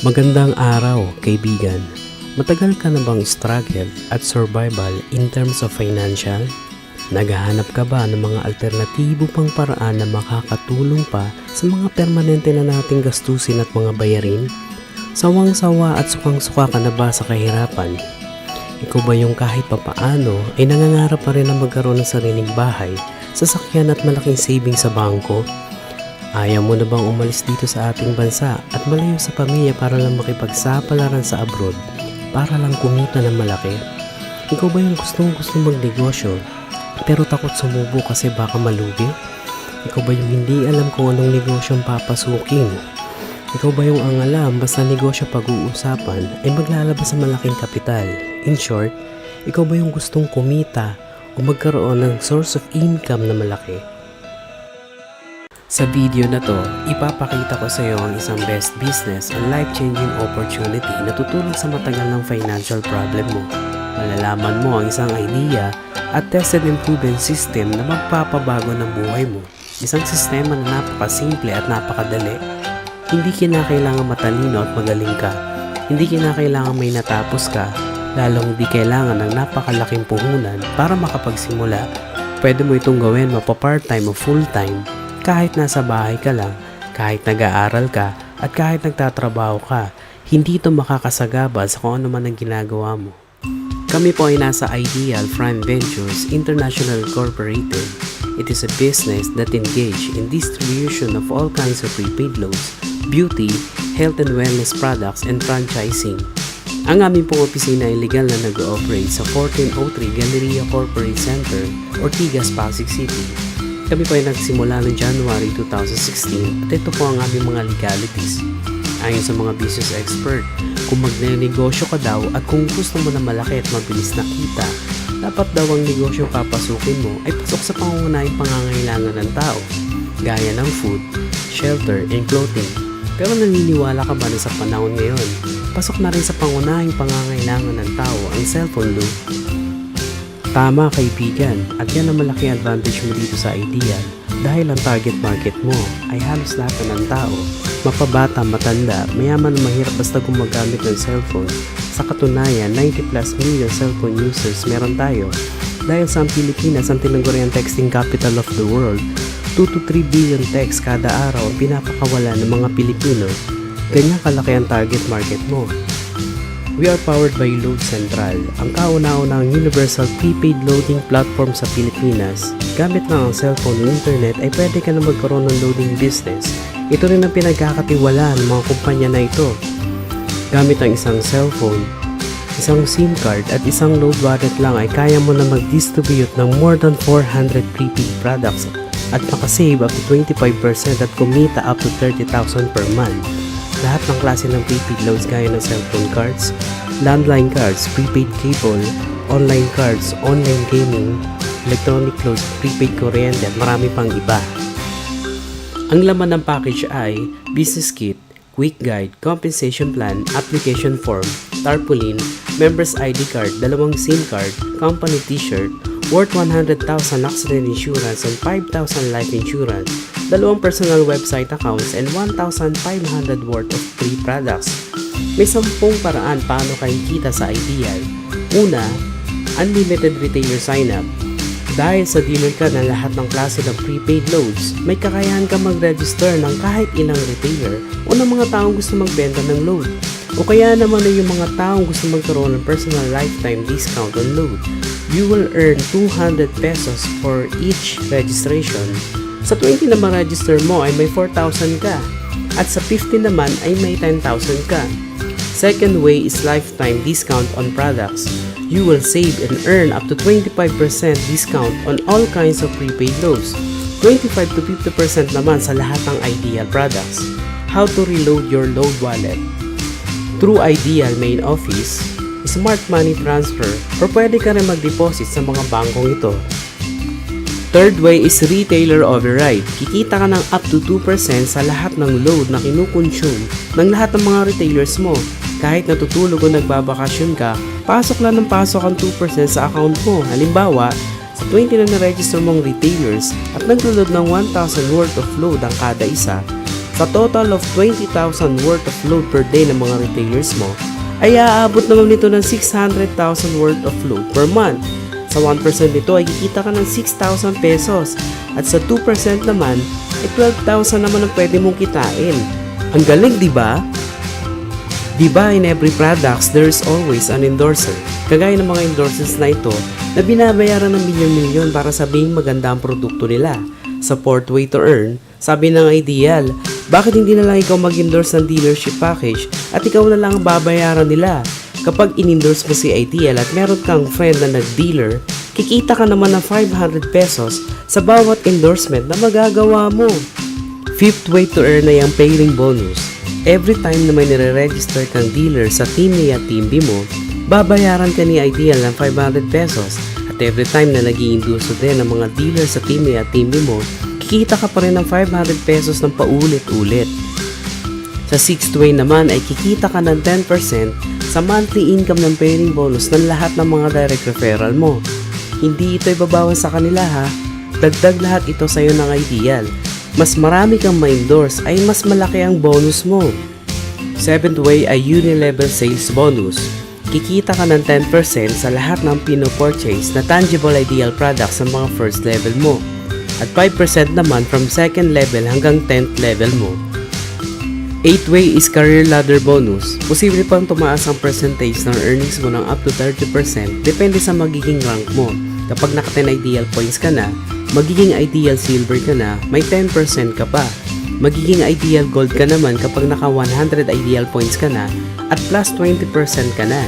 Magandang araw, kaibigan. Matagal ka na bang struggle at survival in terms of financial? Naghahanap ka ba ng mga alternatibo pang paraan na makakatulong pa sa mga permanente na nating gastusin at mga bayarin? Sawang-sawa at sukang-suka ka na ba sa kahirapan? Ikaw ba yung kahit papaano ay nangangarap pa rin na magkaroon ng sariling bahay, sasakyan at malaking saving sa bangko? Ayaw mo na bang umalis dito sa ating bansa at malayo sa pamilya para lang makipagsapalaran sa abroad, para lang kumita ng malaki? Ikaw ba yung gustong magnegosyo pero takot sumubo kasi baka malugi? Ikaw ba yung hindi alam kung anong negosyong papasukin? Ikaw ba yung ang alam basta negosyo pag-uusapan ay maglalabas sa malaking kapital? In short, ikaw ba yung gustong kumita o magkaroon ng source of income na malaki? Sa video na to, ipapakita ko sa iyo ang isang best business and life-changing opportunity na tutulong sa matagal ng financial problem mo. Malalaman mo ang isang idea at tested and proven system na magpapabago ng buhay mo. Isang sistema na napakasimple at napakadali. Hindi kinakailangan matalino at magaling ka. Hindi kinakailangan may natapos ka. Lalong hindi kailangan ng napakalaking puhunan para makapagsimula. Pwede mo itong gawin mapa-part-time o full-time. Kahit nasa bahay ka lang, kahit nag-aaral ka, at kahit nagtatrabaho ka, hindi ito makakasagabal sa kung ano man ang ginagawa mo. Kami po ay nasa Ideal Prime Ventures International Incorporated. It is a business that engage in distribution of all kinds of prepaid loans, beauty, health and wellness products, and franchising. Ang aming pong opisina ay legal na nag-ooperate sa 1403 Galleria Corporate Center, Ortigas, Pasig City. Kami po ay nagsimula noong January 2016 at ito po ang aming mga legalities. Ayon sa mga business expert, kung magnenegosyo ka daw at kung gusto mo na malaki at mabilis na kita, dapat daw ang negosyo papasukin mo ay pasok sa pangunahing pangangailangan ng tao, gaya ng food, shelter, and clothing. Pero naniniwala ka ba na sa panahon ngayon, pasok na rin sa pangunahing pangangailangan ng tao ang cellphone loan? Tama, kaibigan, at yan ang malaking advantage mo dito sa Ideal dahil ang target market mo ay halos lahat ng tao, mapabata, matanda, mayaman o mahirap basta gumagamit ng cellphone. Sa katunayan, 90 plus million cellphone users meron tayo dahil sa Pilipinas ang tinaguriang texting capital of the world. 2 to 3 billion texts kada araw ang pinapakawala ng mga Pilipino. Ganyan kalaki ang target market mo. We are powered by Load Central, ang kauna-unahang universal prepaid loading platform sa Pilipinas. Gamit lang ang cellphone o internet ay pwede ka na magkaroon ng loading business. Ito rin ang pinagkakatiwalaan ng mga kumpanya na ito. Gamit ang isang cellphone, isang SIM card at isang load wallet lang ay kaya mo na mag-distribute ng more than 400 prepaid products at makasave up to 25% at kumita up to 30,000 per month. Lahat ng klase ng prepaid loads gaya ng cellphone cards, landline cards, prepaid cable, online cards, online gaming, electronic loads, prepaid kuryente at marami pang iba. Ang laman ng package ay business kit, quick guide, compensation plan, application form, tarpaulin, members ID card, 2 SIM card, company t-shirt, worth 100,000 accident insurance and 5,000 life insurance, 2 personal website accounts and 1,500 worth of free products. May 10 paraan paano kayo kita sa Ideal. Una, unlimited retailer sign-up. Dahil sa dealer ka ng lahat ng klase ng prepaid loads, may kakayahan ka mag-register ng kahit ilang retailer o ng mga taong gusto magbenta ng load. O kaya naman ay yung mga taong gusto magkaroon ng personal lifetime discount on load. You will earn 200 pesos for each registration. Sa 20 na ma-register mo ay may 4,000 ka. At sa 50 naman ay may 10,000 ka. Second way is lifetime discount on products. You will save and earn up to 25% discount on all kinds of prepaid loads. 25 to 50% naman sa lahat ng Ideal products. How to reload your load wallet? Through Ideal main office, smart money transfer, or pwede ka rin mag-deposit sa mga bangkong ito. Third way is retailer override. Kikita ka ng up to 2% sa lahat ng load na kinukonsume ng lahat ng mga retailers mo. Kahit natutulog o nagbabakasyon ka, pasok lang ng pasok ang 2% sa account mo. Halimbawa, sa 20 na na-register mong retailers at naglo-load ng 1,000 worth of load ang kada isa, Sa total of 20,000 worth of load per day ng mga retailers mo, ay aabot naman nito ng 600,000 worth of load per month. Sa 1% nito ay kikita ka ng 6,000 pesos at sa 2% naman ay 12,000 naman ang pwede mong kitain. Ang galing, di ba? Di ba in every products there's always an endorser? Kagaya ng mga endorsers na ito na binabayaran ng milyon-milyon para sabihing maganda ang produkto nila. Sa fourth way to earn, sabi ng Ideal, bakit hindi na lang ikaw mag-endorse ng dealership package at ikaw na lang ang babayaran nila? Kapag in-endorse mo si Ideal at meron kang friend na nag-dealer, kikita ka naman ng 500 pesos sa bawat endorsement na magagawa mo. Fifth way to earn ay ang pairing bonus. Every time na may nire-register kang dealer sa Team A at Team B mo, babayaran ka ni Ideal ng 500 pesos at every time na nag-i-endorse din ng mga dealer sa Team A at Team B mo, kikita ka pa rin ng 500 pesos ng paulit-ulit. Sa sixth way naman ay kikita ka ng 10% sa monthly income ng pairing bonus ng lahat ng mga direct referral mo. Hindi ito ibabawas sa kanila ha, dagdag lahat ito sa iyo ng Ideal. Mas marami kang ma-endorse ay mas malaki ang bonus mo. Seventh way ay uni-level sales bonus. Kikita ka ng 10% sa lahat ng pino-purchase na tangible Ideal products sa mga first level mo at 5% naman from second level hanggang 10th level mo. 8th way is career ladder bonus. Posible pang tumaas ang percentage ng earnings mo ng up to 30% depende sa magiging rank mo. Kapag naka 10 Ideal points ka na, magiging Ideal silver ka na, may 10% ka pa. Magiging Ideal gold ka naman kapag naka 100 Ideal points ka na at plus 20% ka na.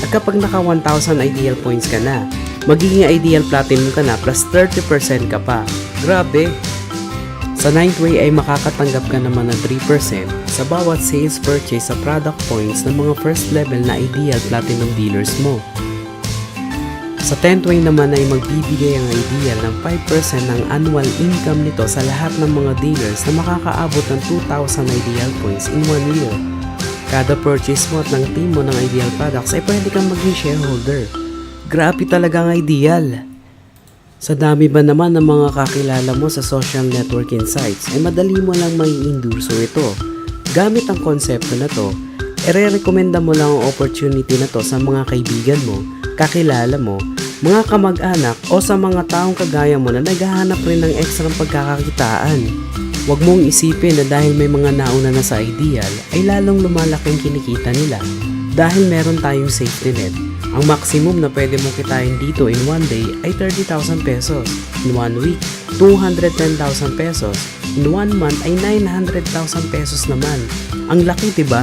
At kapag naka 1,000 Ideal points ka na, magiging Ideal platinum ka na plus 30% ka pa. Grabe! Sa 9th way ay makakatanggap ka naman ng 3% sa bawat sales purchase sa product points ng mga first level na Ideal Platinum dealers mo. Sa 10th way naman ay magbibigay ang Ideal ng 5% ng annual income nito sa lahat ng mga dealers na makakaabot ng 2,000 Ideal points in 1 year. Kada purchase mo at ng team mo ng Ideal products ay pwede kang maging shareholder. Grabe talaga ang Ideal! Sa dami ba naman ng mga kakilala mo sa social networking sites ay madali mo lang mai-endorso ito. Gamit ang konsepto na to, ire-recommenda mo lang ang opportunity na to sa mga kaibigan mo, kakilala mo, mga kamag-anak o sa mga taong kagaya mo na naghahanap rin ng ekstrang pagkakakitaan. Huwag mong isipin na dahil may mga nauna na sa Ideal ay lalong lumalaki ang kinikita nila dahil meron tayong safety net. Ang maximum na pwede mong kitain dito in 1 day ay 30,000 pesos. In 1 week, 210,000 pesos. In 1 month ay 900,000 pesos naman. Ang laki, diba?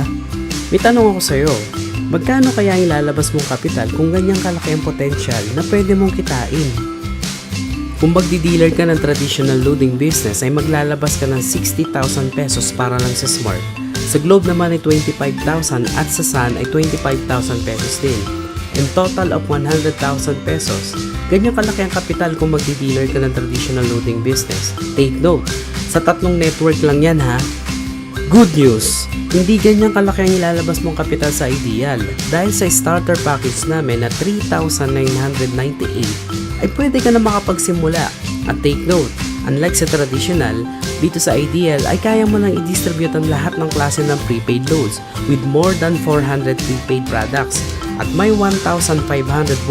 May tanong ako sa'yo. Magkano kaya ilalabas mong kapital kung ganyang kalaki ang potential na pwede mong kitain? Kung magdi-dealer ka ng traditional loading business ay maglalabas ka ng 60,000 pesos para lang sa Smart. Sa Globe naman ay 25,000 at sa Sun ay 25,000 pesos din. In total of 100,000 pesos. Ganyan kalaki ang kapital kung magdi-dealer ka ng traditional loading business. Take note, sa 3 network lang yan ha. Good news! Hindi ganyan kalaki ang ilalabas mong kapital sa Ideal. Dahil sa starter package namin na 3,998 ay pwede ka na makapagsimula. At take note, unlike sa traditional, dito sa Ideal ay kaya mo nang i-distribute ang lahat ng klase ng prepaid loads with more than 400 prepaid products. At may 1,500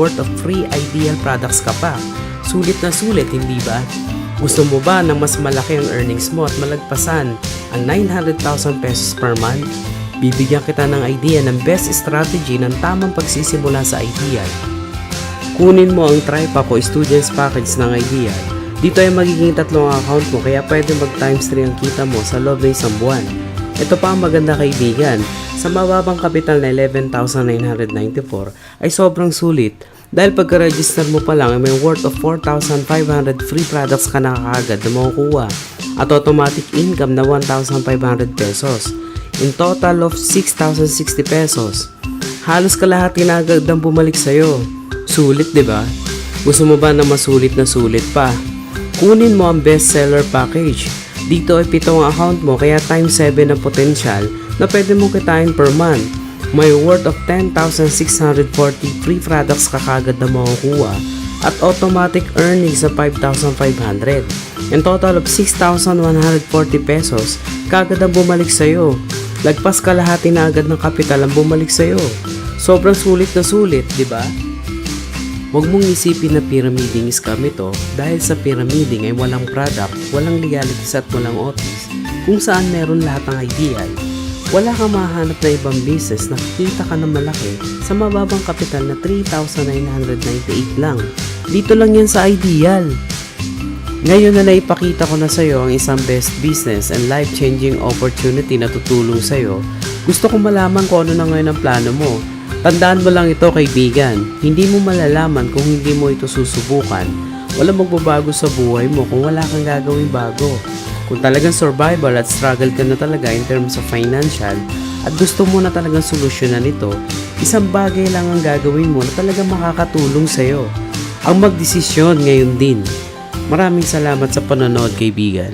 worth of free Ideal products ka pa. Sulit na sulit, hindi ba? Gusto mo ba na mas malaki ang earnings mo at malagpasan ang 900,000 pesos per month? Bibigyan kita ng idea ng best strategy ng tamang pagsisimula sa Ideal. Kunin mo ang Tripack o Students Package ng Ideal. Dito ay magiging 3 account mo kaya pwede mag times 3 ang kita mo sa loob ng isang buwan. Ito pa ang maganda kaibigan, sa mababang kapital na 11,994 ay sobrang sulit dahil pagka-register mo pa lang ay may worth of 4,500 free products ka na kaagad na makukuha at automatic income na 1,500 pesos. In total of 6,060 pesos. Halos kalahati na agad ang bumalik sa'yo. Sulit, diba? Gusto mo ba na masulit na sulit pa? Kunin mo ang bestseller package. Dito ay 7 ang account mo kaya times 7 ang potential na pwede mong kitain per month. May worth of 10,640 free products ka kagad na makukuha at automatic earnings sa 5,500. In total of 6,140 pesos, kagad ang bumalik sa'yo. Lagpas kalahati na agad ng kapital ang bumalik sa'yo. Sobrang sulit na sulit, di ba? Huwag mong isipin na pyramiding scam ito dahil sa pyramiding ay walang product, walang legalities at walang office kung saan meron lahat ng ideal. Wala kang mahanap na ibang business na kikita ka ng malaki sa mababang kapital na 3,998 lang. Dito lang yan sa ideal. Ngayon na naipakita ko na sa'yo ang isang best business and life-changing opportunity na tutulong sa'yo, gusto kong malaman kung ano na ngayon ang plano mo. Tandaan mo lang ito, kaibigan, hindi mo malalaman kung hindi mo ito susubukan. Walang magbabago sa buhay mo kung wala kang gagawin bago. Kung talagang survival at struggle ka na talaga in terms of financial at gusto mo na talagang solusyonan ito, isang bagay lang ang gagawin mo na talagang makakatulong sa'yo. Ang magdesisyon ngayon din. Maraming salamat sa panonood, kaibigan.